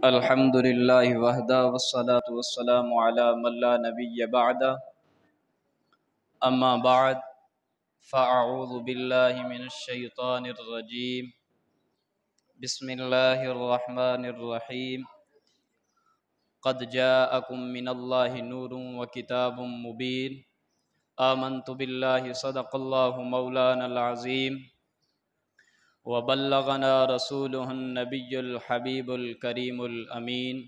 الحمد للہ وحدہ والصلاة والسلام علی من لا نبی بعد اما بعد فاعوذ باللہ من الشیطان الرجیم بسم اللہ الرحمن الرحیم قد جاءکم من اللہ نور وکتاب مبین آمنت باللہ صدق اللہ مولانا العظیم وبلغنا رسوله النبی الحبیب الکریم الامین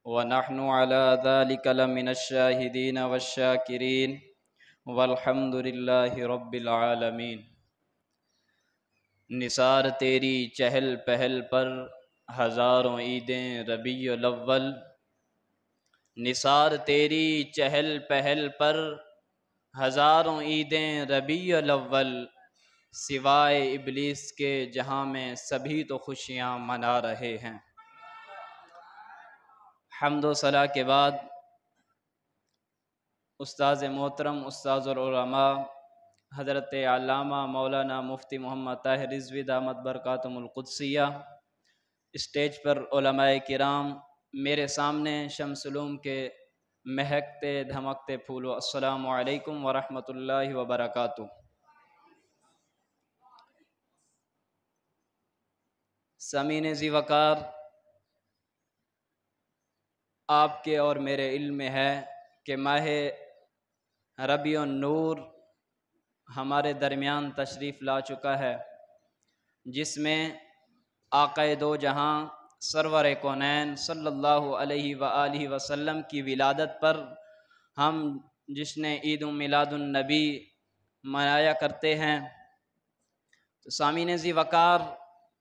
ونحن على ذلك لمن الشاہدین والشاکرین والحمد للہ رب العالمین۔ نثار تیری چہل پہل پر ہزاروں عیدیں ربیع الاول، نثار تیری چہل پہل پر ہزاروں عیدیں ربیع الاول، سوائے ابلیس کے جہاں میں سبھی تو خوشیاں منا رہے ہیں۔ حمد و ثنا کے بعد استاذ محترم استاذ العلماء حضرت علامہ مولانا مفتی محمد طاہر رضوی دامت برکاتہم القدسیہ، اسٹیج پر علماء کرام، میرے سامنے شمس علوم کے مہکتے دھمکتے پھولوں، السلام علیکم ورحمۃ اللہ وبرکاتہ۔ سامعین ذی وقار، آپ کے اور میرے علم میں ہے کہ ماہ ربیع النور ہمارے درمیان تشریف لا چکا ہے، جس میں آقا دو جہاں سرور کونین صلی اللہ علیہ وآلہ وسلم کی ولادت پر ہم جشن عید میلاد النبی منایا کرتے ہیں۔ تو سامعین ذی وقار،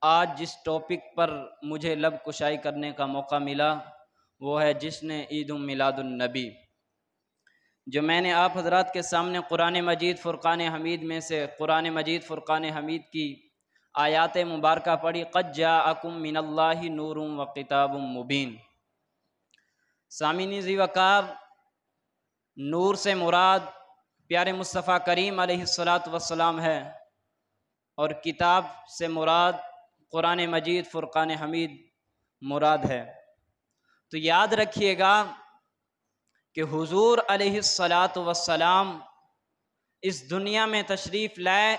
آج جس ٹاپک پر مجھے لب کشائی کرنے کا موقع ملا وہ ہے جشن عید میلاد النبی، جو میں نے آپ حضرات کے سامنے قرآن مجید فرقان حمید میں سے قرآن مجید فرقان حمید کی آیات مبارکہ پڑھی، قد جاءکم من اللہ نور وکتاب مبین۔ سامعین ذی وقار، نور سے مراد پیارے مصطفیٰ کریم علیہ الصلاۃ ہے، اور کتاب سے مراد قرآن مجید فرقان حمید مراد ہے۔ تو یاد رکھیے گا کہ حضور علیہ الصلاۃ اس دنیا میں تشریف لائے۔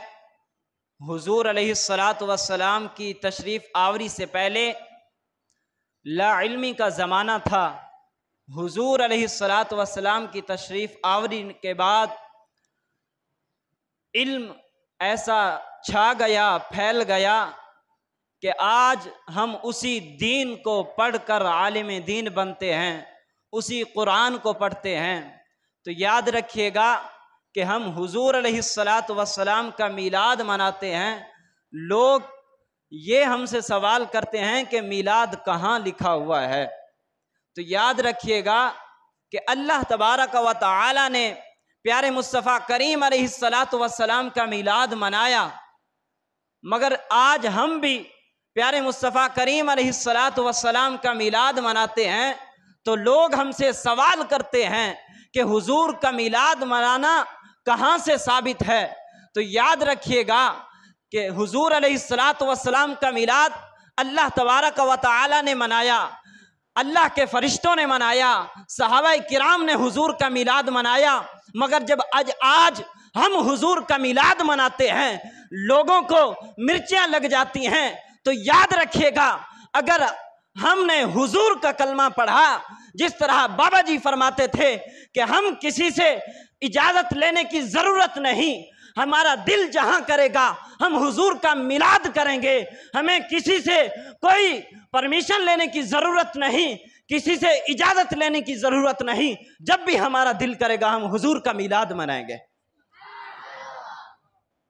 حضور علیہ الصلاۃ کی تشریف آوری سے پہلے لا علمی کا زمانہ تھا۔ حضور علیہ الصلاۃ کی تشریف آوری کے بعد علم ایسا چھا گیا، پھیل گیا کہ آج ہم اسی دین کو پڑھ کر عالم دین بنتے ہیں، اسی قرآن کو پڑھتے ہیں۔ تو یاد رکھیے گا کہ ہم حضور علیہ الصلاۃ کا میلاد مناتے ہیں۔ لوگ یہ ہم سے سوال کرتے ہیں کہ میلاد کہاں لکھا ہوا ہے؟ تو یاد رکھیے گا کہ اللہ تبارک و تعالی نے پیارے مصطفیٰ کریم علیہ الصلاۃ کا میلاد منایا، مگر آج ہم بھی پیارے مصطفیٰ کریم علیہ الصلاۃ کا میلاد مناتے ہیں تو لوگ ہم سے سوال کرتے ہیں کہ حضور کا میلاد منانا کہاں سے ثابت ہے؟ تو یاد رکھیے گا کہ حضور علیہ الصلاۃ کا میلاد اللہ تبارک و تعالی نے منایا، اللہ کے فرشتوں نے منایا، صحابہ کرام نے حضور کا میلاد منایا، مگر جب آج ہم حضور کا میلاد مناتے ہیں لوگوں کو مرچیاں لگ جاتی ہیں۔ تو یاد رکھیے گا اگر ہم نے حضور کا کلمہ پڑھا، جس طرح بابا جی فرماتے تھے کہ ہم کسی سے اجازت لینے کی ضرورت نہیں، ہمارا دل جہاں کرے گا ہم حضور کا میلاد کریں گے، ہمیں کسی سے کوئی پرمیشن لینے کی ضرورت نہیں، کسی سے اجازت لینے کی ضرورت نہیں، جب بھی ہمارا دل کرے گا ہم حضور کا میلاد منائیں گے۔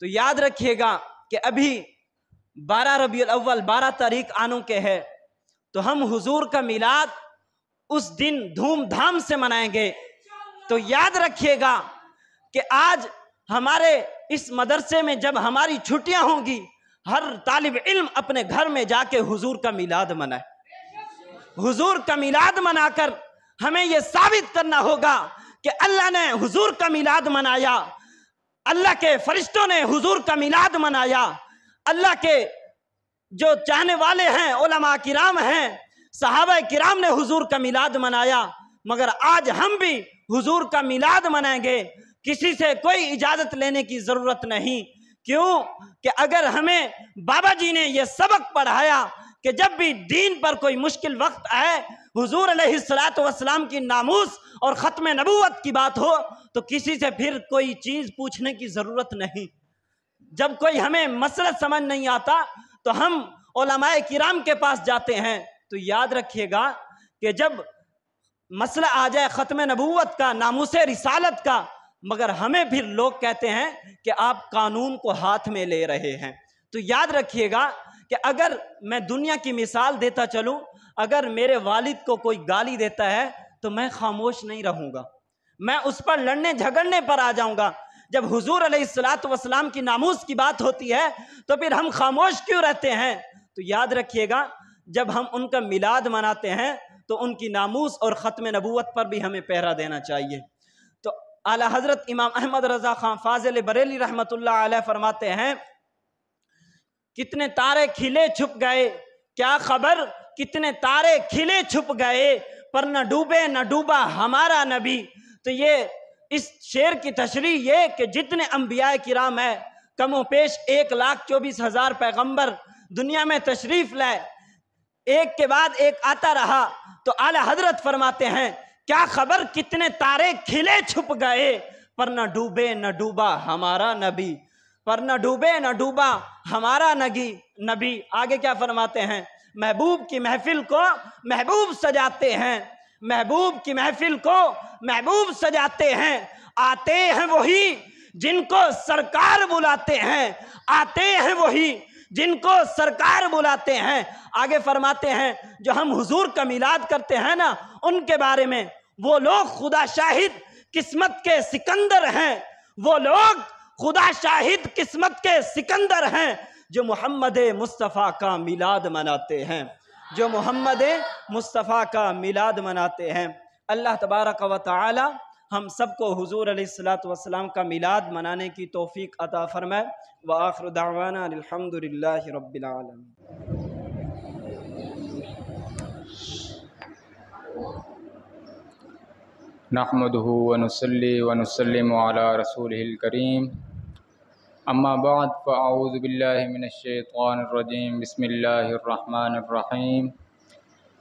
تو یاد رکھیے گا کہ ابھی 12 ربیع الاول 12 تاریخ آنوں کے ہے، تو ہم حضور کا میلاد اس دن دھوم دھام سے منائیں گے۔ تو یاد رکھیے گا کہ آج ہمارے اس مدرسے میں جب ہماری چھٹیاں ہوں گی، ہر طالب علم اپنے گھر میں جا کے حضور کا میلاد منائے۔ حضور کا میلاد منا کر ہمیں یہ ثابت کرنا ہوگا کہ اللہ نے حضور کا میلاد منایا، اللہ کے فرشتوں نے حضور کا میلاد منایا، اللہ کے جو چاہنے والے ہیں علماء کرام ہیں، صحابہ کرام نے حضور کا میلاد منایا، مگر آج ہم بھی حضور کا میلاد منائیں گے، کسی سے کوئی اجازت لینے کی ضرورت نہیں۔ کیوں کہ اگر ہمیں بابا جی نے یہ سبق پڑھایا کہ جب بھی دین پر کوئی مشکل وقت آئے، حضور علیہ السلام کی ناموس اور ختم نبوت کی بات ہو تو کسی سے پھر کوئی چیز پوچھنے کی ضرورت نہیں۔ جب کوئی ہمیں مسئلہ سمجھ نہیں آتا تو ہم علماء کرام کے پاس جاتے ہیں۔ تو یاد رکھیے گا کہ جب مسئلہ آ جائے ختم نبوت کا، ناموس رسالت کا، مگر ہمیں پھر لوگ کہتے ہیں کہ آپ قانون کو ہاتھ میں لے رہے ہیں۔ تو یاد رکھیے گا کہ اگر میں دنیا کی مثال دیتا چلوں، اگر میرے والد کو کوئی گالی دیتا ہے تو میں خاموش نہیں رہوں گا، میں اس پر لڑنے جھگڑنے پر آ جاؤں گا۔ جب حضور علیہ السلام کی ناموس کی بات ہوتی ہے تو پھر ہم خاموش کیوں رہتے ہیں؟ تو یاد رکھیے گا جب ہم ان کا میلاد مناتے ہیں تو ان کی ناموس اور ختم نبوت پر بھی ہمیں پہرا دینا چاہیے۔ تو اعلیٰ حضرت امام احمد رضا خان فاضل بریلی رحمۃ اللہ علیہ فرماتے ہیں، کتنے تارے کھلے چھپ گئے، کیا خبر کتنے تارے کھلے چھپ گئے، پر نہ ڈوبے نہ ڈوبا ہمارا نبی۔ تو یہ اس شعر کی تشریح یہ کہ جتنے انبیاء کرام ہیں، کم و بیش 1,24,000 پیغمبر دنیا میں تشریف لائے، ایک کے بعد ایک آتا رہا، تو اعلیٰ حضرت فرماتے ہیں کیا خبر کتنے تارے کھلے چھپ گئے، پر نہ ڈوبے نہ ڈوبا ہمارا نبی، پر نہ ڈوبے نہ ڈوبا ہمارا نبی۔ آگے کیا فرماتے ہیں؟ محبوب کی محفل کو محبوب سجاتے ہیں، محبوب کی محفل کو محبوب سجاتے ہیں، آتے ہیں وہی جن کو سرکار بلاتے ہیں، آتے ہیں وہی جن کو سرکار بلاتے ہیں۔ آگے فرماتے ہیں جو ہم حضور کا میلاد کرتے ہیں نا، ان کے بارے میں، وہ لوگ خدا شاہد قسمت کے سکندر ہیں، وہ لوگ خدا شاہد قسمت کے سکندر ہیں جو محمد مصطفیٰ کا میلاد مناتے ہیں، جو محمد مصطفیٰ کا میلاد مناتے ہیں۔ اللہ تبارک و تعالی ہم سب کو حضور علیہ السلام کا میلاد منانے کی توفیق عطا فرمائے۔ وآخر دعوانا الحمد للہ رب العالمین۔ نحمده ونصلي ونسلم على رسوله الكريم، اما بعد فاعوذ بالله من الشيطان الرجيم، بسم الله الرحمن الرحيم،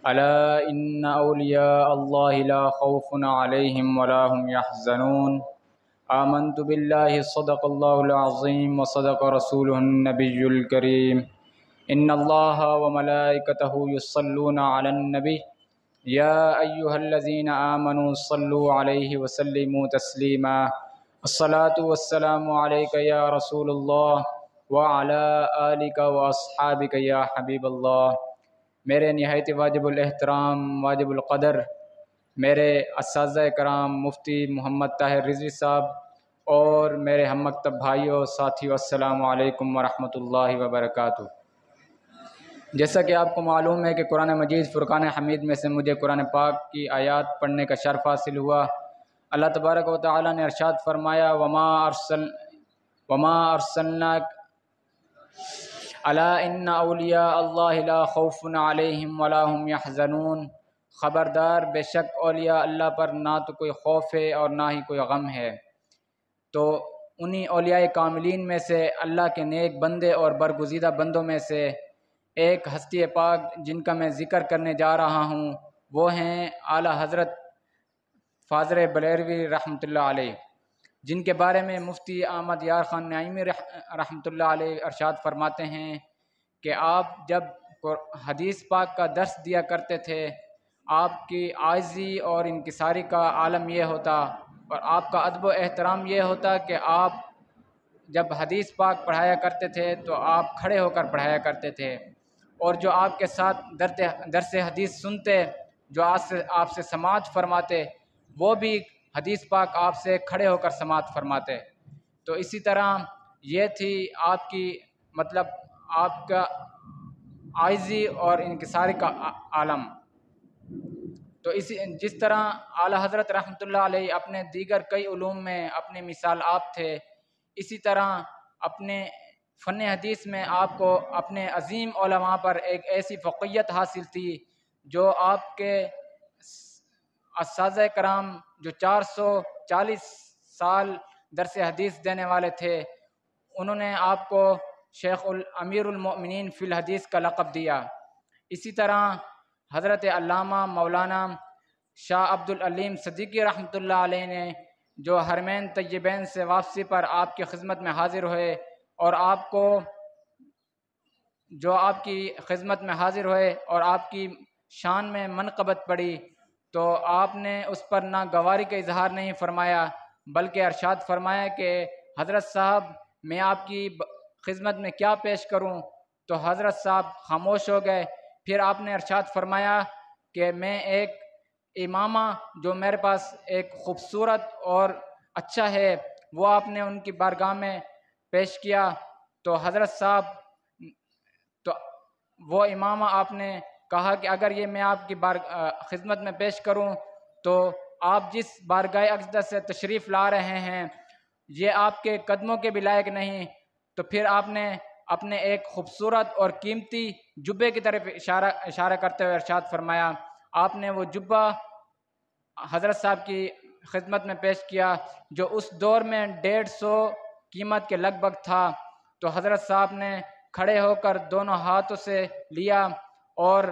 الا ان اولياء الله لا خوف عليهم ولا هم يحزنون، آمنت بالله صدق الله العظيم وصدق رسوله النبي الكريم، ان الله وملائكته يصلون على النبي يا أيها الذين آمنوا صلوا عليه وسلموا تسليما، الصلاة والسلام عليك يا رسول الله وعلى آلك وأصحابك يا حبيب الله۔ میرے نہایت واجب الاحترام، واجب القدر میرے اساتذہ کرام مفتی محمد طاہر رضوی صاحب اور میرے ہم مکتب بھائیوں ساتھیوں، السلام علیکم ورحمۃ اللہ وبرکاتہ۔ جیسا کہ آپ کو معلوم ہے کہ قرآن مجید فرقان حمید میں سے مجھے قرآن پاک کی آیات پڑھنے کا شرف حاصل ہوا۔ اللہ تبارک و تعالیٰ نے ارشاد فرمایا، وما ارسلناک الا ان اولیاء اللہ لا خوف علیہم ولا هم یحزنون، خبردار بے شک اولیاء اللہ پر نہ تو کوئی خوف ہے اور نہ ہی کوئی غم ہے۔ تو انہی اولیاء کاملین میں سے، اللہ کے نیک بندے اور برگزیدہ بندوں میں سے ایک ہستی پاک جن کا میں ذکر کرنے جا رہا ہوں وہ ہیں اعلیٰ حضرت فاضل بریلوی رحمۃ اللہ علیہ، جن کے بارے میں مفتی احمد یار خان نعیمی رحمۃ اللہ علیہ ارشاد فرماتے ہیں کہ آپ جب حدیث پاک کا درس دیا کرتے تھے، آپ کی عاجزی اور انکساری کا عالم یہ ہوتا اور آپ کا ادب و احترام یہ ہوتا کہ آپ جب حدیث پاک پڑھایا کرتے تھے تو آپ کھڑے ہو کر پڑھایا کرتے تھے، اور جو آپ کے ساتھ درس حدیث سنتے، جو آپ سے سماعت فرماتے، وہ بھی حدیث پاک آپ سے کھڑے ہو کر سماعت فرماتے۔ تو اسی طرح یہ تھی آپ کی آپ کا عاجزی اور انکساری کا عالم۔ تو جس طرح اعلیٰ حضرت رحمۃ اللہ علیہ اپنے دیگر کئی علوم میں اپنے مثال آپ تھے، اسی طرح اپنے فن حدیث میں آپ کو اپنے عظیم علماء پر ایک ایسی فوقیت حاصل تھی جو آپ کے اساتذہ کرام جو 440 سال درس حدیث دینے والے تھے، انہوں نے آپ کو شیخ امیر المؤمنین فی الحدیث کا لقب دیا۔ اسی طرح حضرت علامہ مولانا شاہ عبد العلیم صدیقی رحمۃ اللہ علیہ نے جو حرمین طیبین سے واپسی پر آپ کی خدمت میں حاضر ہوئے اور آپ کو جو آپ کی خدمت میں حاضر ہوئے اور آپ کی شان میں منقبت پڑی، تو آپ نے اس پر ناگواری کا اظہار نہیں فرمایا بلکہ ارشاد فرمایا کہ حضرت صاحب میں آپ کی خدمت میں کیا پیش کروں؟ تو حضرت صاحب خاموش ہو گئے۔ پھر آپ نے ارشاد فرمایا کہ میں ایک امامہ جو میرے پاس ایک خوبصورت اور اچھا ہے وہ آپ نے ان کی بارگاہ میں پیش کیا، تو حضرت صاحب تو وہ امامہ آپ نے کہا کہ اگر یہ میں آپ کی خدمت میں پیش کروں تو آپ جس بارگاہ اقدس سے تشریف لا رہے ہیں یہ آپ کے قدموں کے بھی لائق نہیں۔ تو پھر آپ نے اپنے ایک خوبصورت اور قیمتی جبے کی طرف اشارہ کرتے ہوئے ارشاد فرمایا۔ آپ نے وہ جبہ حضرت صاحب کی خدمت میں پیش کیا جو اس دور میں 150 قیمت کے لگ بھگ تھا، تو حضرت صاحب نے کھڑے ہو کر دونوں ہاتھوں سے لیا اور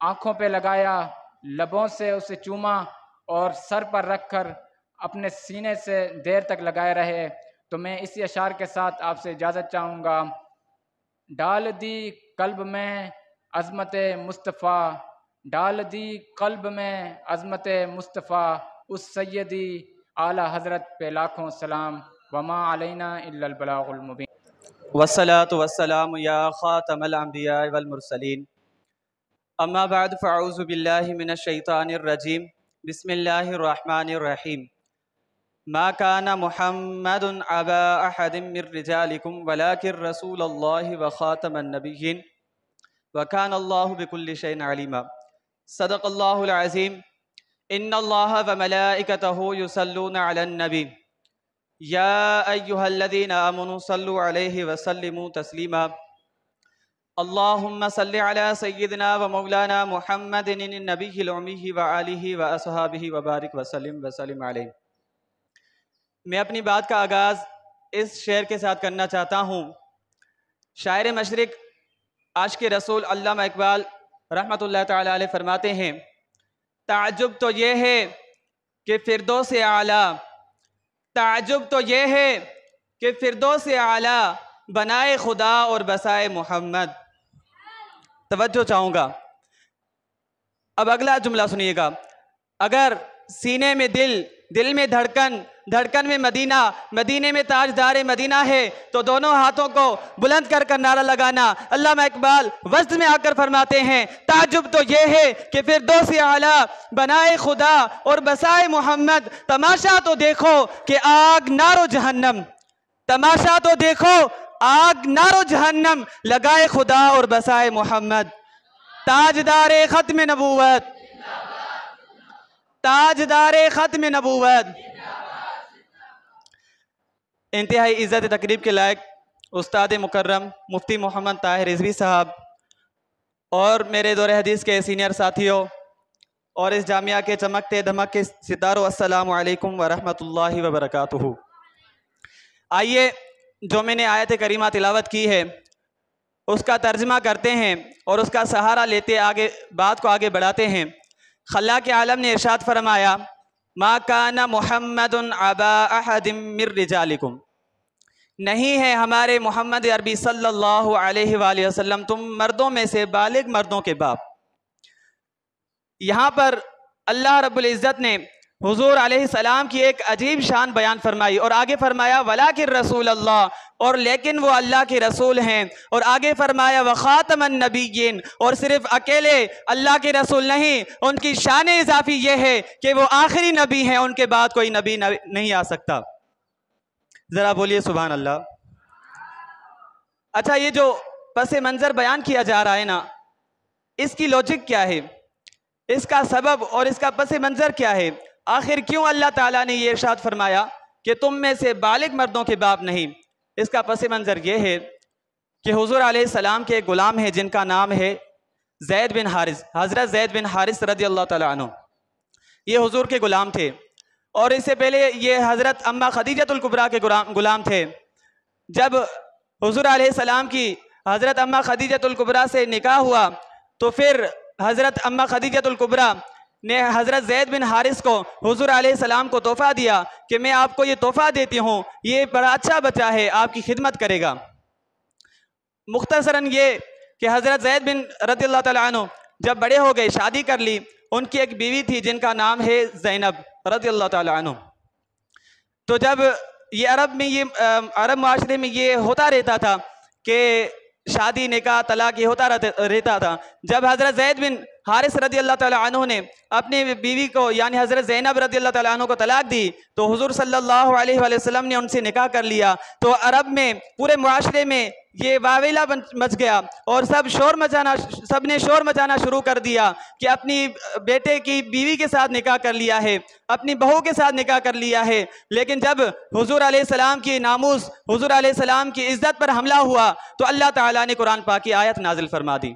آنکھوں پہ لگایا، لبوں سے اسے چوما اور سر پر رکھ کر اپنے سینے سے دیر تک لگائے رہے۔ تو میں اسی اشعار کے ساتھ آپ سے اجازت چاہوں گا۔ ڈال دی قلب میں عظمت مصطفیٰ، ڈال دی قلب میں عظمت مصطفیٰ، اس سیدی اعلیٰ حضرت پہ لاکھوں سلام، وما علینا الا البلاغ المبین۔ والصلاة والسلام یا خاتم الانبیاء والمرسلین، اما بعد فاعوذ باللہ من الشیطان الرجیم، بسم اللہ الرحمن الرحیم۔ ما كان محمد ابا احد من رجالکم ولکن رسول اللہ وخاتم النبیین وکان اللہ بکل شیء علیما۔ صدق اللہ العظیم۔ ان اللہ وملائکتہ یصلون علی النبی یا ایہا الذین آمنوا صلوا علیہ وسلموا تسلیما۔ اللہم صل علی سیدنا ومولانا محمد النبی الأمی وآلہ واصحابہ وبارک وسلم علیہ۔ میں اپنی بات کا آغاز اس شعر کے ساتھ کرنا چاہتا ہوں۔ شاعر مشرق عاشق رسول علامہ اقبال رحمۃ اللہ تعالی علیہ فرماتے ہیں، تعجب تو یہ ہے کہ فردوس اعلیٰ، تعجب تو یہ ہے کہ فردوس اعلیٰ بنائے خدا اور بسائے محمد۔ توجہ چاہوں گا، اب اگلا جملہ سنیے گا۔ اگر سینے میں دل میں دھڑکن میں مدینہ، مدینے میں تاجدار مدینہ ہے تو دونوں ہاتھوں کو بلند کر کر نعرہ لگانا۔ علامہ اقبال وسط میں آ کر فرماتے ہیں، تعجب تو یہ ہے کہ فردوس اعلیٰ بنائے خدا اور بسائے محمد۔ تماشا تو دیکھو کہ آگ نار و جہنم، تماشا تو دیکھو آگ نار و جہنم، لگائے خدا اور بسائے محمد۔ تاجدار ختم نبوت، تاجدار ختم نبوت۔ انتہائی عزت تقریب کے لائق استاد مکرم مفتی محمد طاہر رضوی صاحب اور میرے دور حدیث کے سینئر ساتھیوں اور اس جامعہ کے چمکتے دھمکتے ستاروں، السلام علیکم ورحمۃ اللہ وبرکاتہ۔ آئیے جو میں نے آیت کریمہ تلاوت کی ہے اس کا ترجمہ کرتے ہیں اور اس کا سہارا لیتے آگے بات کو آگے بڑھاتے ہیں۔ خلاق عالم نے ارشاد فرمایا، ما کان محمد ابا احد من رجالکم، نہیں ہے ہمارے محمد عربی صلی اللہ علیہ وآلہ وسلم تم مردوں میں سے بالغ مردوں کے باپ۔ یہاں پر اللہ رب العزت نے حضور علیہ السلام کی ایک عجیب شان بیان فرمائی اور آگے فرمایا ولیکن رسول اللہ، اور لیکن وہ اللہ کے رسول ہیں، اور آگے فرمایا وخاتم النبیین، اور صرف اکیلے اللہ کے رسول نہیں، ان کی شان اضافی یہ ہے کہ وہ آخری نبی ہیں، ان کے بعد کوئی نبی نہیں آ سکتا۔ ذرا بولیے سبحان اللہ۔ اچھا، یہ جو پس منظر بیان کیا جا رہا ہے نا، اس کی لوجک کیا ہے، اس کا سبب اور اس کا پس منظر کیا ہے؟ آخر کیوں اللہ تعالیٰ نے یہ ارشاد فرمایا کہ تم میں سے بالغ مردوں کے باپ نہیں؟ اس کا پس منظر یہ ہے کہ حضور علیہ السلام کے ایک غلام ہیں جن کا نام ہے زید بن حارث، حضرت زید بن حارث رضی اللہ تعالیٰ عنہ. یہ حضور کے غلام تھے، اور اس سے پہلے یہ حضرت اماں خدیجۃ الکبریٰ کے غلام تھے. جب حضور علیہ السلام کی حضرت اماں خدیجۃ الکبریٰ سے نکاح ہوا تو پھر حضرت اماں خدیجۃ الکبریٰ نے حضرت زید بن حارث کو حضور علیہ السلام کو تحفہ دیا کہ میں آپ کو یہ تحفہ دیتی ہوں، یہ بڑا اچھا بچہ ہے، آپ کی خدمت کرے گا. مختصراً یہ کہ حضرت زید بن رضی اللہ تعالیٰ عنہ جب بڑے ہو گئے، شادی کر لی. ان کی ایک بیوی تھی جن کا نام ہے زینب رضی اللہ تعالیٰ عنہ. تو جب یہ عرب معاشرے میں یہ ہوتا رہتا تھا کہ شادی نکاح طلاق یہ ہوتا رہتا تھا. جب حضرت زید بن حارث رضی اللہ تعالیٰ عنہ نے اپنی بیوی کو یعنی حضرت زینب رضی اللہ تعالیٰ عنہ کو طلاق دی تو حضور صلی اللہ علیہ وآلہ وسلم نے ان سے نکاح کر لیا. تو عرب میں پورے معاشرے میں یہ واویلا مچ گیا اور سب نے شور مچانا شروع کر دیا کہ اپنی بیٹے کی بیوی کے ساتھ نکاح کر لیا ہے، اپنی بہو کے ساتھ نکاح کر لیا ہے. لیکن جب حضور علیہ السلام کی ناموس، حضور علیہ السلام کی عزت پر حملہ ہوا تو اللہ تعالیٰ نے قرآن پاک کی آیت نازل فرما دی.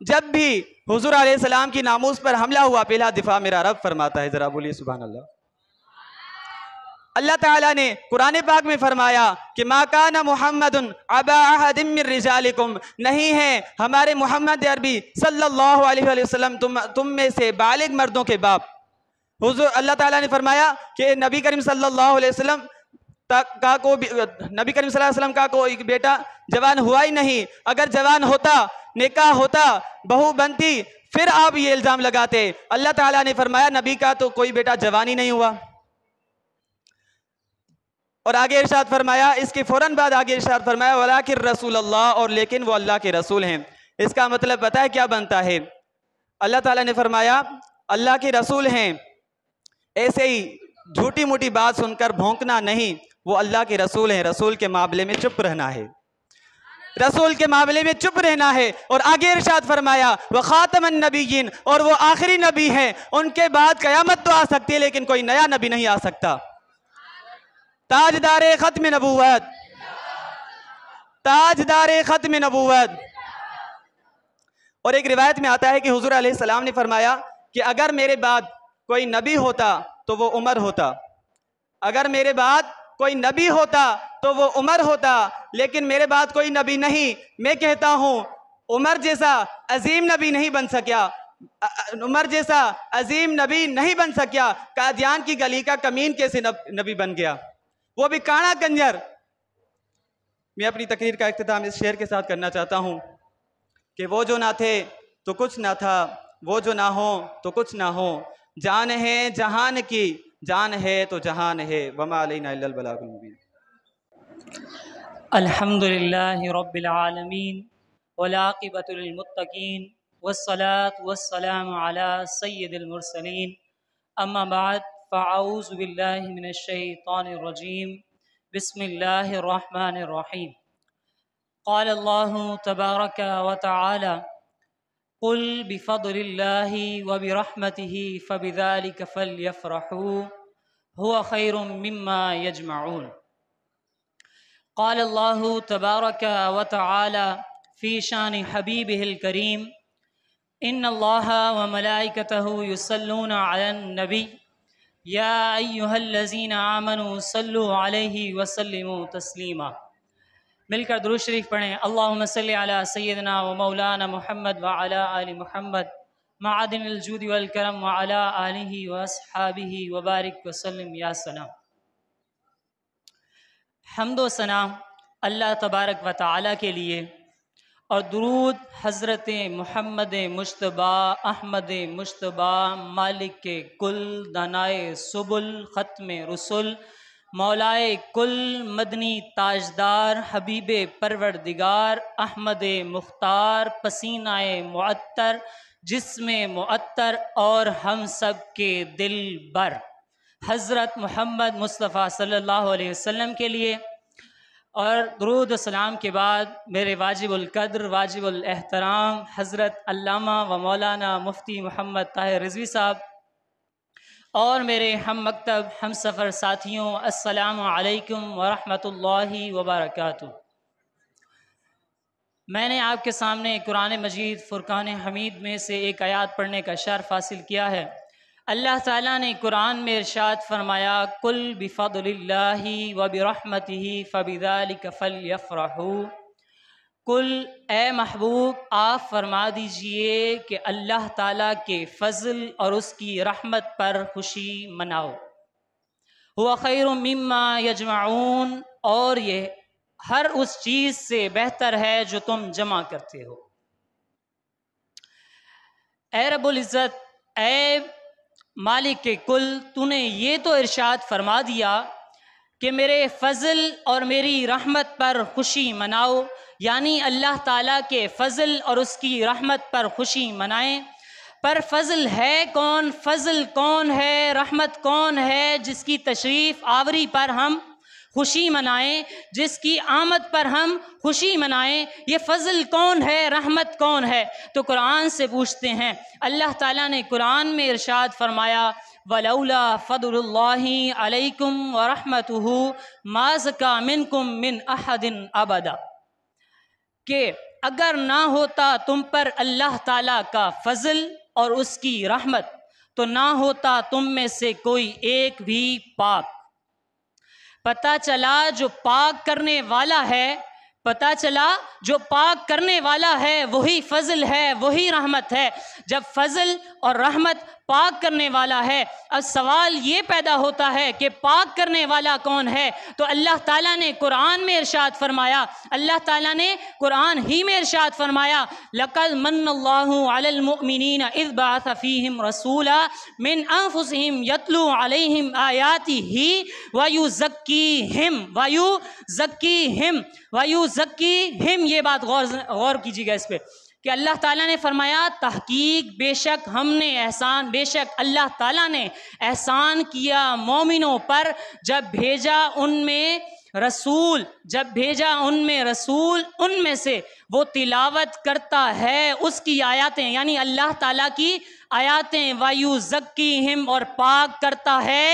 جب بھی حضور علیہ السلام کی ناموس پر حملہ ہوا پہلا دفاع میرا رب فرماتا ہے. ذرا بولیے سبحان اللہ. اللہ تعالیٰ نے قرآن پاک میں فرمایا کہ ما کان محمد ابا احد من رجالکم، نہیں ہے ہمارے محمد عربی صلی اللہ علیہ وآلہ وسلم تم میں سے بالغ مردوں کے باپ. حضور اللہ تعالیٰ نے فرمایا کہ نبی کریم صلی اللہ علیہ وسلم کا کوئی بیٹا جوان ہوا ہی نہیں. اگر جوان ہوتا، نکاح ہوتا، بہو بنتی، پھر آپ یہ الزام لگاتے. اللہ تعالیٰ نے فرمایا نبی کا تو کوئی بیٹا جوان ہی نہیں ہوا. اور آگے ارشاد فرمایا، اس کے فوراً بعد آگے ارشاد فرمایا وَلَٰكِن رسول اللہ، اور لیکن وہ اللہ کے رسول ہیں. اس کا مطلب پتہ ہے کیا بنتا ہے؟ اللہ تعالیٰ نے فرمایا اللہ کے رسول ہیں، ایسے ہی جھوٹی موٹی بات سن کر بھونکنا نہیں. وہ اللہ کے رسول ہیں، رسول کے معاملے میں چپ رہنا ہے، رسول کے معاملے میں چپ رہنا ہے. اور آگے ارشاد فرمایا وَخَاتَمَ النَّبِيِّينَ، اور وہ آخری نبی ہیں. ان کے بعد قیامت تو آ سکتی ہے لیکن کوئی نیا نبی نہیں آ سکتا. تاجدار ختم نبوت، تاجدار ختم نبوت. اور ایک روایت میں آتا ہے کہ حضور علیہ السلام نے فرمایا کہ اگر میرے بعد کوئی نبی ہوتا تو وہ عمر ہوتا، اگر میرے بعد کوئی نبی ہوتا تو وہ عمر ہوتا، لیکن میرے بعد کوئی نبی نہیں. میں کہتا ہوں عمر جیسا عظیم نبی نہیں بن سکیا، عمر جیسا عظیم نبی نہیں بن سکیا. قادیان کی گلی کا کمین کیسے نبی بن گیا، وہ بھی کانا کنجر. میں اپنی تقریر کا اختتام اس شعر کے ساتھ کرنا چاہتا ہوں کہ وہ جو نہ تھے تو کچھ نہ تھا، وہ جو نہ ہوں تو کچھ نہ ہو. جان ہے جہان کی، جان ہے تو جہان ہے، وما علینا الا البلاغ المبین. الحمد للہ رب العالمین والعاقبۃ للمتقین والصلاة والسلام علی سید المرسلین. اما بعد فاعوذ باللہ من الشیطان الرجیم. بسم اللہ الرحمن الرحیم. قال اللہ تبارک وتعالی قل بفضل اللہ وبرحمتہ فبذلک فلیفرحوا هو خیر مما یجمعون. قال اللہ تبارک وتعالی فی شان حبیبہ الکریم ان اللہ وملائکتہ یصلون علی النبی یا ایہا الذین آمنوا صلوا علیہ وسلموا تسلیما. مل کر درود شریف پڑھیں. اللہم صلی علی سیدنا و مولانا محمد وعلی آل محمد معدن الجود والکرم وعلی آلہ واصحابہ وبارک وسلم یا سلام. حمد و ثنا اللہ تبارک و تعالیٰ کے لیے، اور درود حضرت محمد مجتبیٰ احمد مجتبیٰ مالک کل دانائے سبل ختم رسل مولائے کل مدنی تاجدار حبیب پروردگار احمد مختار پسینہ معطر جسم معطر اور ہم سب کے دل بر حضرت محمد مصطفیٰ صلی اللہ علیہ وسلم کے لیے. اور درود و سلام کے بعد میرے واجب القدر واجب الاحترام حضرت علامہ و مولانا مفتی محمد طاہر رضوی صاحب اور میرے ہم مکتب ہم سفر ساتھیوں، السلام علیکم ورحمۃ اللہ وبرکاتہ۔ میں نے آپ کے سامنے قرآن مجید فرقان حمید میں سے ایک آیات پڑھنے کا شرف حاصل کیا ہے۔ اللہ تعالیٰ نے قرآن میں ارشاد فرمایا، قل بفضل اللہ وبرحمتہ فبذلک فلیفرحوا۔ قل اے محبوب آپ فرما دیجئے کہ اللہ تعالیٰ کے فضل اور اس کی رحمت پر خوشی مناؤ۔ هو خیر مما یجمعون، اور یہ ہر اس چیز سے بہتر ہے جو تم جمع کرتے ہو۔ اے رب العزت، اے مالک کل، تو نے یہ تو ارشاد فرما دیا کہ میرے فضل اور میری رحمت پر خوشی مناؤ، یعنی اللہ تعالیٰ کے فضل اور اس کی رحمت پر خوشی منائیں۔ پر فضل ہے کون، فضل کون ہے، رحمت کون ہے جس کی تشریف آوری پر ہم خوشی منائیں، جس کی آمد پر ہم خوشی منائیں؟ یہ فضل کون ہے، رحمت کون ہے؟ تو قرآن سے پوچھتے ہیں۔ اللہ تعالیٰ نے قرآن میں ارشاد فرمایا، وَلَوْلَا فَضْلُ اللَّهِ عَلَيْكُمْ وَرَحْمَتُهُ مَا زَكَىٰ مِنْكُمْ مِنْ أَحَدٍ أَبَدًا، کہ اگر نہ ہوتا تم پر اللہ تعالیٰ کا فضل اور اس کی رحمت تو نہ ہوتا تم میں سے کوئی ایک بھی پاک۔ پتہ چلا جو پاک کرنے والا ہے، پتہ چلا جو پاک کرنے والا ہے وہی فضل ہے، وہی رحمت ہے۔ جب فضل اور رحمت پاک کرنے والا ہے، اب سوال یہ پیدا ہوتا ہے کہ پاک کرنے والا کون ہے؟ تو اللہ تعالیٰ نے قرآن میں ارشاد فرمایا، اللہ تعالیٰ نے قرآن ہی میں ارشاد فرمایا، لَقَدْ مَنَّ اللَّهُ عَلَى الْمُؤْمِنِينَ إِذْ بَعَثَ فِيهِمْ رَسُولًا مِنْ أَنفُسِهِمْ يَتْلُو عَلَيْهِمْ آيَاتِهِ وَيُزَكِّيهِمْ۔ یہ بات غور کیجیے گا اس پہ کہ اللہ تعالیٰ نے فرمایا، تحقیق بے شک ہم نے احسان، بے شک اللہ تعالیٰ نے احسان کیا مومنوں پر جب بھیجا ان میں رسول، ان میں سے وہ تلاوت کرتا ہے اس کی آیاتیں، یعنی اللہ تعالیٰ کی آیاتیں، وَيُزَكِّيهِمْ، اور پاک کرتا ہے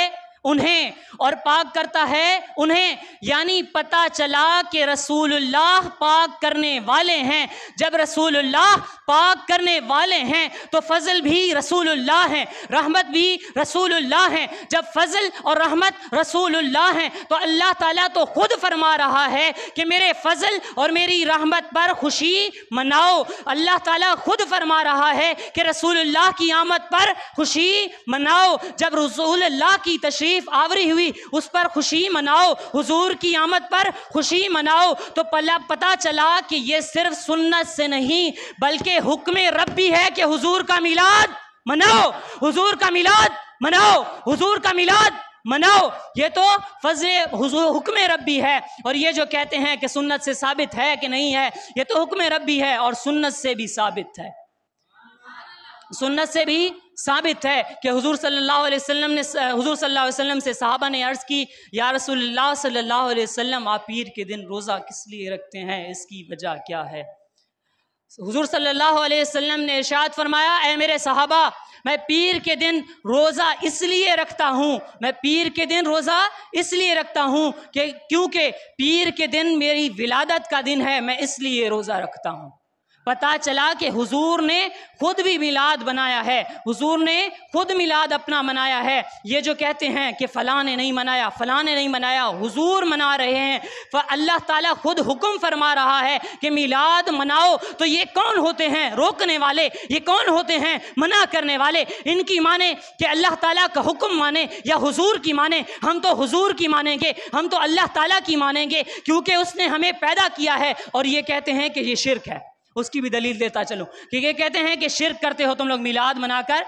انہیں، اور پاک کرتا ہے انہیں، یعنی پتہ چلا کہ رسول اللہ پاک کرنے والے ہیں۔ جب رسول اللہ پاک کرنے والے ہیں تو فضل بھی رسول اللہ ہیں، رحمت بھی رسول اللہ ہیں۔ جب فضل اور رحمت رسول اللہ ہیں تو اللہ تعالیٰ تو خود فرما رہا ہے کہ میرے فضل اور میری رحمت پر خوشی مناؤ۔ اللہ تعالیٰ خود فرما رہا ہے کہ رسول اللہ کی آمد پر خوشی مناؤ۔ جب رسول اللہ کی تشریف آوری ہوئی اس پر خوشی مناؤ، حضور کی آمد پر خوشی مناؤ۔ تو پتہ چلا کہ یہ صرف سنت سے نہیں بلکہ حکم ربی ہے کہ حضور کا میلاد مناؤ، حضور کا میلاد مناؤ، حضور کا میلاد مناؤ۔ یہ تو فضل حضور حکم ربی ہے، اور یہ جو کہتے ہیں کہ سنت سے ثابت ہے کہ نہیں ہے، یہ تو حکم ربی ہے اور سنت سے بھی ثابت ہے، سنت سے بھی ثابت ہے کہ حضور صلی اللہ علیہ وسلم سے صحابہ نے عرض کی، یا رسول اللہ صلی اللہ علیہ وسلم، آپ پیر کے دن روزہ کس لیے رکھتے ہیں، اس کی وجہ کیا ہے؟ حضور صلی اللہ علیہ وسلم نے ارشاد فرمایا، اے میرے صحابہ، میں پیر کے دن روزہ اس لیے رکھتا ہوں، میں پیر کے دن روزہ اس لیے رکھتا ہوں کہ کیونکہ پیر کے دن میری ولادت کا دن ہے، میں اس لیے روزہ رکھتا ہوں۔ پتہ چلا کہ حضور نے خود بھی میلاد بنایا ہے، حضور نے خود میلاد اپنا منایا ہے۔ یہ جو کہتے ہیں کہ فلاں نے نہیں منایا، فلاں نے نہیں منایا، حضور منا رہے ہیں۔ اللہ تعالیٰ خود حکم فرما رہا ہے کہ میلاد مناؤ۔ تو یہ کون ہوتے ہیں روکنے والے، یہ کون ہوتے ہیں منع کرنے والے؟ ان کی مانیں کہ اللہ تعالیٰ کا حکم مانیں یا حضور کی مانیں؟ ہم تو حضور کی مانیں گے، ہم تو اللہ تعالیٰ کی مانیں گے، کیونکہ اس نے ہمیں پیدا کیا ہے۔ اور یہ کہتے ہیں کہ یہ شرک ہے، اس کی بھی دلیل دیتا چلوں کہ یہ کہتے ہیں کہ شرک کرتے ہو تم لوگ میلاد منا کر۔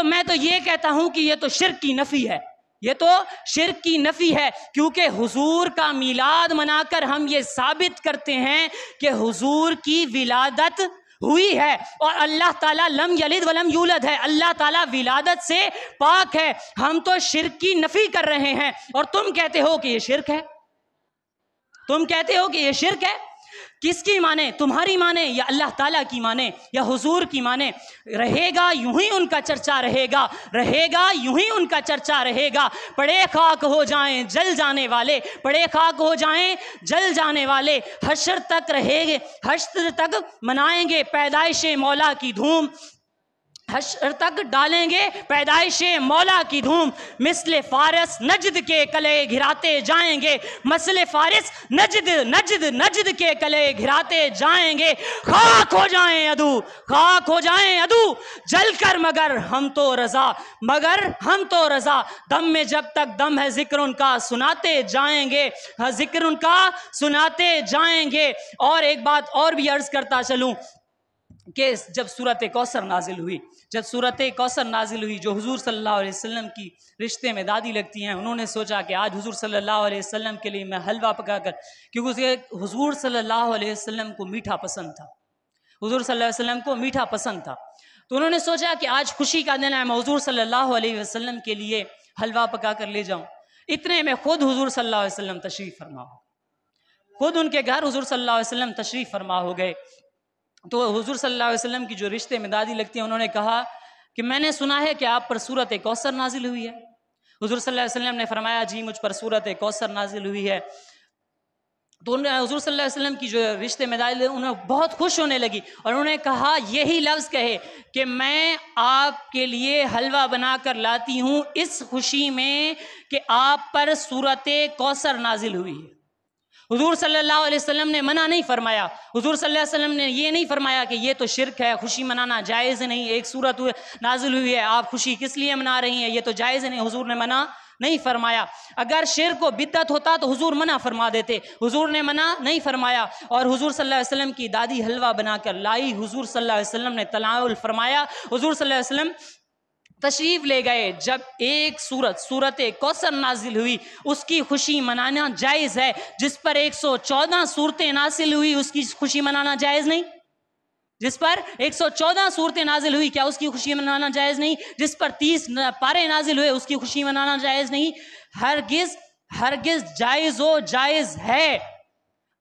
میں تو یہ کہتا ہوں کہ یہ تو شرک کی نفی ہے، یہ تو شرک کی نفی ہے، کیونکہ حضور کا میلاد منا کر ہم یہ ثابت کرتے ہیں کہ حضور کی ولادت ہوئی ہے، اور اللہ تعالیٰ لم یلد ولم یولد ہے، اللہ تعالیٰ ولادت سے پاک ہے۔ ہم تو شرک کی نفی کر رہے ہیں اور تم کہتے ہو کہ یہ شرک ہے، تم کہتے ہو کہ یہ شرک ہے۔ کس کی مانیں؟ تمہاری مانیں یا اللہ تعالیٰ کی مانیں یا حضور کی مانیں؟ رہے گا یوں ہی ان کا چرچا رہے گا، رہے گا یوں ہی ان کا چرچا رہے گا۔ پڑے خاک ہو جائیں جل جانے والے، پڑے خاک ہو جائیں جل جانے والے، حشر تک رہیں گے، حشر تک منائیں گے پیدائش مولا کی دھوم، حشر تک ڈالیں گے پیدائش مولا کی دھوم۔ مثل فارس نجد کے کلے گھراتے جائیں گے، مثل فارس نجد کے کلے گھراتے جائیں گے۔ خاک ہو جائیں عدو، خاک ہو جائیں عدو جل کر، مگر ہم تو رضا، مگر ہم تو رضا۔ دم میں جب تک دم ہے ذکر ان کا سناتے جائیں گے، ذکر ان کا سناتے جائیں گے۔ اور ایک بات اور بھی عرض کرتا چلوں کہ جب سورۃ کوثر نازل ہوئی، جب سورۃ کوثر نازل ہوئی، جو حضور صلی اللہ علیہ وسلم کی رشتے میں دادی لگتی ہیں، انہوں نے سوچا کہ آج حضور صلی اللہ علیہ وسلم کے لیے میں حلوہ پکا کر، کیونکہ حضور صلی اللہ علیہ وسلم کو میٹھا پسند تھا، حضور صلی اللہ علیہ وسلم کو میٹھا پسند تھا، تو انہوں نے سوچا کہ آج خوشی کا دن ہے، میں حضور صلی اللہ علیہ وسلم کے لیے حلوہ پکا کر لے جاؤں۔ اتنے میں خود حضور صلی اللہ علیہ وسلم تشریف فرما ہو، خود ان کے گھر حضور صلی اللہ علیہ وسلم تشریف فرما ہو گئے۔ تو حضور صلی اللہ علیہ وسلم کی جو رشتے میں دادی لگتی ہیں، انہوں نے کہا کہ میں نے سنا ہے کہ آپ پر سورۃ کوثر نازل ہوئی ہے۔ حضور صلی اللہ علیہ وسلم نے فرمایا جی مجھ پر سورۃ کوثر نازل ہوئی ہے۔ تو حضور صلی اللہ علیہ وسلم کی جو رشتے میں دادی انہیں بہت خوش ہونے لگی، اور انہوں نے کہا یہی لفظ کہے کہ میں آپ کے لیے حلوہ بنا کر لاتی ہوں اس خوشی میں کہ آپ پر سورۃ کوثر نازل ہوئی ہے۔ حضور صلی اللہ علیہ وسلم نے منع نہیں فرمایا، حضور صلی اللہ علیہ وسلم نے یہ نہیں فرمایا کہ یہ تو شرک ہے، خوشی منانا جائز نہیں، ایک سورت نازل ہوئی ہے آپ خوشی کس لیے منا رہی ہیں، یہ تو جائز نہیں، حضور نے منع نہیں فرمایا۔ اگر شرک و بدعت ہوتا تو حضور منع فرما دیتے، حضور نے منع نہیں فرمایا، اور حضور صلی اللہ علیہ وسلم کی دادی حلوہ بنا کر لائی، حضور صلی اللہ علیہ وسلم نے تناول فرمایا، حضور صلی اللہ علیہ وسلم تشریف لے گئے۔ جب ایک سورت کوثر نازل ہوئی اس کی خوشی منانا جائز ہے، جس پر 114 صورتیں نازل ہوئی اس کی خوشی منانا جائز نہیں، جس پر 114 صورتیں نازل ہوئی کیا اس کی خوشی منانا جائز نہیں، جس پر 30 پارے نازل ہوئے اس کی خوشی منانا جائز نہیں، ہرگز جائز و جائز ہے،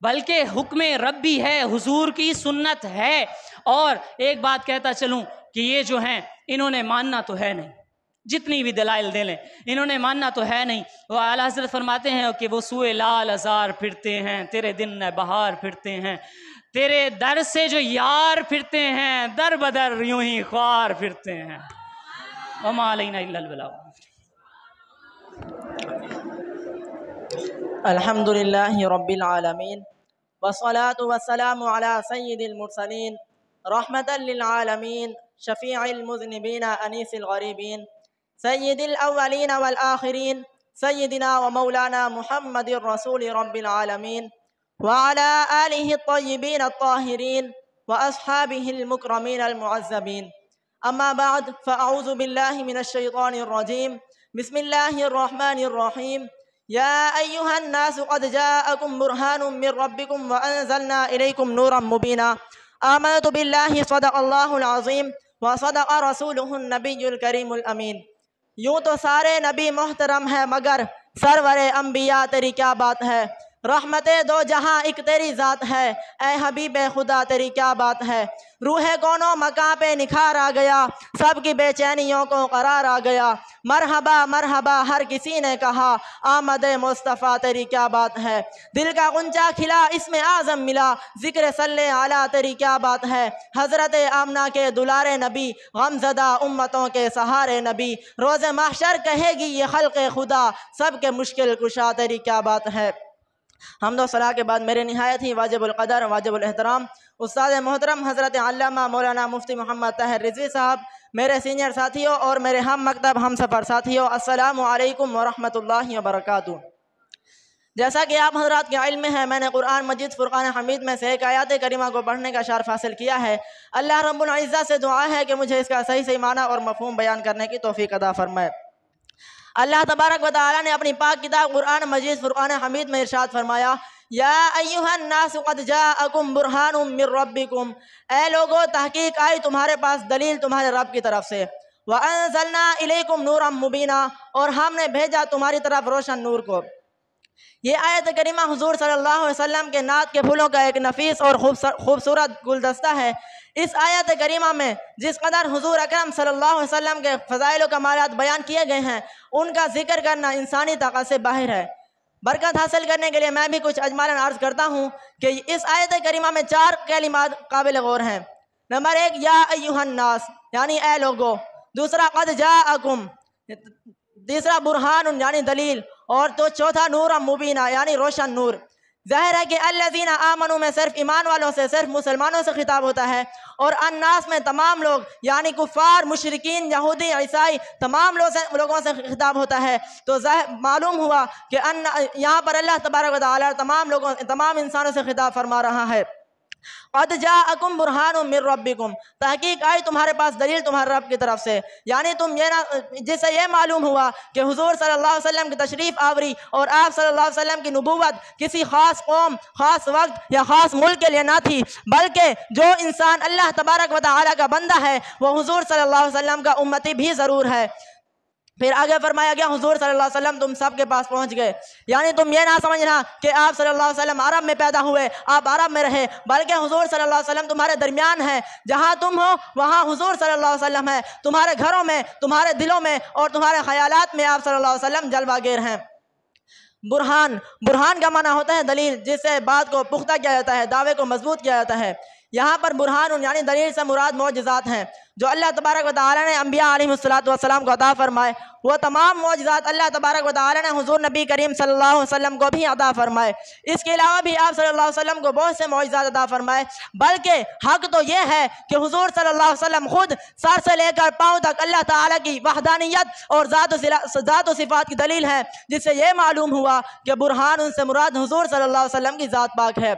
بلکہ حکم ربی ہے، حضور کی سنت ہے۔ اور ایک بات کہتا چلوں کہ یہ جو ہیں انہوں نے ماننا تو ہے نہیں، جتنی بھی دلائل دے لیں انہوں نے ماننا تو ہے نہیں۔ وہ اعلیٰ حضرت فرماتے ہیں کہ وہ سوئے لال ازار پھرتے ہیں، تیرے دن بہار پھرتے ہیں، تیرے در سے جو یار پھرتے ہیں، در بدر یوں ہی خوار پھرتے ہیں۔ وما علینا الا البلاغ۔ الحمد للہ رب العالمین والصلاة والسلام علی سید المرسلین رحمة للعالمین شفیع المذنبین انیس الغریبین سید الاولین والآخرین سیدنا و مولانا محمد رسول رب العالمین وعلى آلہ الطیبین الطاہرین واصحابہ المکرمین المعذبین۔ اما بعد فاعوذ باللہ من الشیطان الرجیم، بسم اللہ الرحمن الرحیم۔ یا ایہا الناس قد جاءکم برہان من ربکم وانزلنا الیکم نورا مبینا۔ آمنت باللہ صدق اللہ العظیم وصدق رسولہ النبی الکریم الامین۔ یوں تو سارے نبی محترم ہے مگر سرور انبیاء تیری کیا بات ہے، رحمت دو جہاں ایک تیری ذات ہے، اے حبیب خدا تیری کیا بات ہے۔ روح کونوں مکان پہ نکھار آ گیا، سب کی بے چینیوں کو قرار آ گیا، مرحبا مرحبا ہر کسی نے کہا، آمد مصطفیٰ تیری کیا بات ہے۔ دل کا غنچہ کھلا اسم اعظم ملا، ذکر صلی علی تیری کیا بات ہے۔ حضرت آمنہ کے دلارے نبی، غمزدہ امتوں کے سہارے نبی، روز محشر کہے گی یہ خلق خدا، سب کے مشکل کشا تیری کیا بات ہے۔ حمد و ثنا کے بعد میرے نہایت ہی واجب القدر واجب الاحترام استاد محترم حضرت علامہ مولانا مفتی محمد طاہر رضوی صاحب، میرے سینئر ساتھیوں اور میرے ہم مکتب ہم سفر ساتھیوں، السلام علیکم ورحمۃ اللہ وبرکاتہ۔ جیسا کہ آپ حضرات کے علم میں ہے، میں نے قرآن مجید فرقان حمید میں سے ایک آیات کریمہ کو پڑھنے کا شرف حاصل کیا ہے۔ اللہ رب العزت سے دعا ہے کہ مجھے اس کا صحیح معنی اور مفہوم بیان کرنے کی توفیق عطا فرمائے۔ اللہ تبارک و تعالیٰ نے اپنی پاک کتاب قرآن مجید فرقان حمید میں ارشاد فرمایا، یا ایہا الناس قد جاءکم برہان من ربکم، اے لوگو تحقیق آئی تمہارے پاس دلیل تمہارے رب کی طرف سے، وانزلنا الیکم نورا مبینا، اور ہم نے بھیجا تمہاری طرف روشن نور کو۔ یہ آیت کریمہ حضور صلی اللہ علیہ وسلم کے نعت کے پھولوں کا ایک نفیس اور خوبصورت گلدستہ ہے۔ اس آیت کریمہ میں جس قدر حضور اکرم صلی اللہ علیہ وسلم کے فضائل و کمالات بیان کیے گئے ہیں، ان کا ذکر کرنا انسانی طاقت سے باہر ہے۔ برکت حاصل کرنے کے لیے میں بھی کچھ اجمالاً عرض کرتا ہوں کہ اس آیت کریمہ میں 4 کلمات قابل غور ہیں۔ نمبر 1 یا ایھا الناس یعنی اے لوگو، دوسرا قد جاءکم، تیسرا برہان یعنی دلیل، اور تو چوتھا نور مبینہ یعنی روشن نور۔ ظاہر ہے کہ الذین آمنوا میں صرف ایمان والوں سے، صرف مسلمانوں سے خطاب ہوتا ہے، اور الناس میں تمام لوگ یعنی کفار، مشرکین، یہودی، عیسائی، تمام لوگوں سے خطاب ہوتا ہے۔ تو معلوم ہوا کہ یہاں پر اللہ تبارک و تعالیٰ تمام انسانوں سے خطاب فرما رہا ہے۔ قد جاءکم برہان من ربکم، تحقیق آئی تمہارے پاس دلیل تمہارے رب کی طرف سے، یعنی تم جس سے یہ معلوم ہوا کہ حضور صلی اللہ علیہ وسلم کی تشریف آوری اور آپ صلی اللہ علیہ وسلم کی نبوت کسی خاص قوم، خاص وقت یا خاص ملک کے لیے نہ تھی، بلکہ جو انسان اللہ تبارک و تعالیٰ کا بندہ ہے وہ حضور صلی اللہ علیہ وسلم کا امتی بھی ضرور ہے۔ پھر آگے فرمایا گیا حضور صلی اللہ علیہ وسلم تم سب کے پاس پہنچ گئے، یعنی تم یہ نہ سمجھنا کہ آپ صلی اللہ علیہ وسلم عرب میں پیدا ہوئے، آپ عرب میں رہے، بلکہ حضور صلی اللہ علیہ وسلم تمہارے درمیان ہے، جہاں تم ہو وہاں حضور صلی اللہ علیہ وسلم ہے، تمہارے گھروں میں، تمہارے دلوں میں اور تمہارے خیالات میں آپ صلی اللہ علیہ وسلم جلوہ گیر ہیں۔ برہان کا معنی ہوتا ہے دلیل، جس سے بات کو پختہ کیا جاتا ہے، دعوے کو مضبوط کیا جاتا ہے۔ یہاں پر برہان یعنی دلیل سے مراد معجزات ہیں جو اللہ تبارک و تعالیٰ نے انبیاء علیہ السلام کو عطا فرمائے۔ وہ تمام معجزات اللہ تبارک و تعالیٰ نے حضور نبی کریم صلی اللہ علیہ وسلم کو بھی عطا فرمائے۔ اس کے علاوہ بھی آپ صلی اللہ علیہ وسلم کو بہت سے معجزات عطا فرمائے، بلکہ حق تو یہ ہے کہ حضور صلی اللہ علیہ وسلم خود سر سے لے کر پاؤں تک اللہ تعالیٰ کی وحدانیت اور ذات و صفات کی دلیل ہے، جس سے یہ معلوم ہوا کہ برہان ان سے مراد حضور صلی اللہ علیہ وسلم کی ذات پاک ہے۔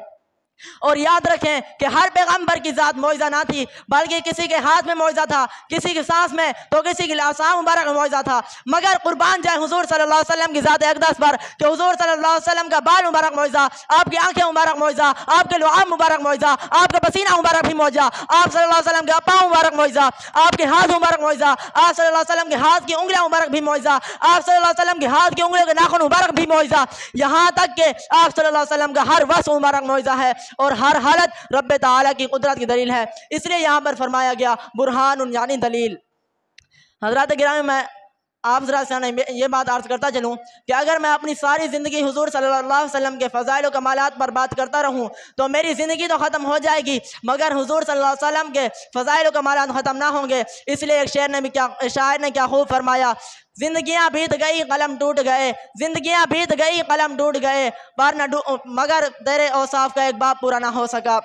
اور یاد رکھیں کہ ہر پیغمبر کی ذات معجزہ نہ تھی، بلکہ کسی کے ہاتھ میں معجزہ تھا، کسی کی سانس میں، تو کسی کی لسان مبارک میں معجزہ تھا۔ مگر قربان جائے حضور صلی اللہ علیہ وسلم کی ذات اقدس پر کہ حضور صلی اللہ علیہ وسلم کا بال مبارک معجزہ، آپ کی آنکھیں مبارک معجزہ، آپ کے لعاب مبارک معجزہ، آپ کا پسینہ مبارک بھی معجزہ، آپ صلی اللہ علیہ وسلم کے پاؤں مبارک معجزہ، آپ کے ہاتھ مبارک معجزہ، آپ صلی اللہ علیہ وسلم کے ہاتھ کی انگلیاں مبارک بھی معجزہ، آپ صلی اللہ علیہ وسلم کے ہاتھ کی انگلیوں کے ناخن مبارک بھی معجزہ، یہاں تک کہ آپ صلی اللہ علیہ وسلم کا ہر وصف مبارک معجزہ ہے اور ہر حالت رب تعالیٰ کی قدرت کی دلیل ہے۔ اس لیے یہاں پر فرمایا گیا برہان یعنی دلیل۔ حضرات گرامی، میں آپ حضرات سے یہ بات عرض کرتا چلوں کہ اگر میں اپنی ساری زندگی حضور صلی اللہ علیہ وسلم کے فضائل و کمالات پر بات کرتا رہوں تو میری زندگی تو ختم ہو جائے گی، مگر حضور صلی اللہ علیہ وسلم کے فضائل و کمالات ختم نہ ہوں گے۔ اس لیے ایک شاعر نے کیا خوب فرمایا، زندگیاں بیت گئی قلم ٹوٹ گئے، زندگیاں بیت گئی قلم ٹوٹ گئے، مگر تیرے اوصاف کا ایک باب پورا نہ ہو سکا۔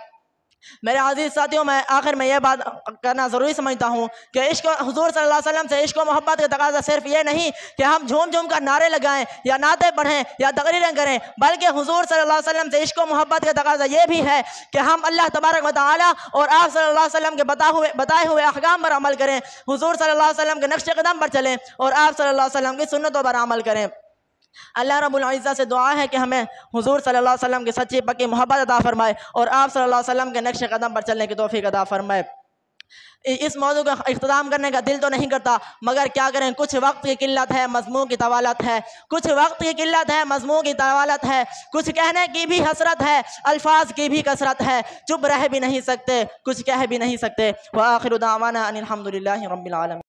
میرے عزیز ساتھیوں، میں آخر میں یہ بات کرنا ضروری سمجھتا ہوں کہ عشق حضور صلی اللہ علیہ وسلم سے عشق و محبت کا تقاضا صرف یہ نہیں کہ ہم جھوم جھوم کر نعرے لگائیں یا نعتیں پڑھیں یا تقریریں کریں، بلکہ حضور صلی اللہ علیہ وسلم سے عشق و محبت کا تقاضا یہ بھی ہے کہ ہم اللہ تبارک و تعالیٰ اور آپ صلی اللہ علیہ وسلم کے بتائے ہوئے احکام پر عمل کریں، حضور صلی اللہ علیہ وسلم کے نقش قدم پر چلیں اور آپ صلی اللہ علیہ وسلم کی سنتوں پر عمل کریں۔ اللہ رب العزت سے دعا ہے کہ ہمیں حضور صلی اللہ علیہ وسلم کی سچی پکی محبت عطا فرمائے اور آپ صلی اللہ علیہ وسلم کے نقش قدم پر چلنے کی توفیق عطا فرمائے۔ اس موضوع کا اختتام کرنے کا دل تو نہیں کرتا، مگر کیا کریں، کچھ وقت کی قلت ہے، مضمون کی طوالت ہے، کچھ وقت کی قلت ہے، مضمون کی طوالت ہے، کچھ کہنے کی بھی حسرت ہے، الفاظ کی بھی کثرت ہے، چپ رہ بھی نہیں سکتے، کچھ کہہ بھی نہیں سکتے۔ وآخر دعوانا ان الحمد للہ رب العالمین۔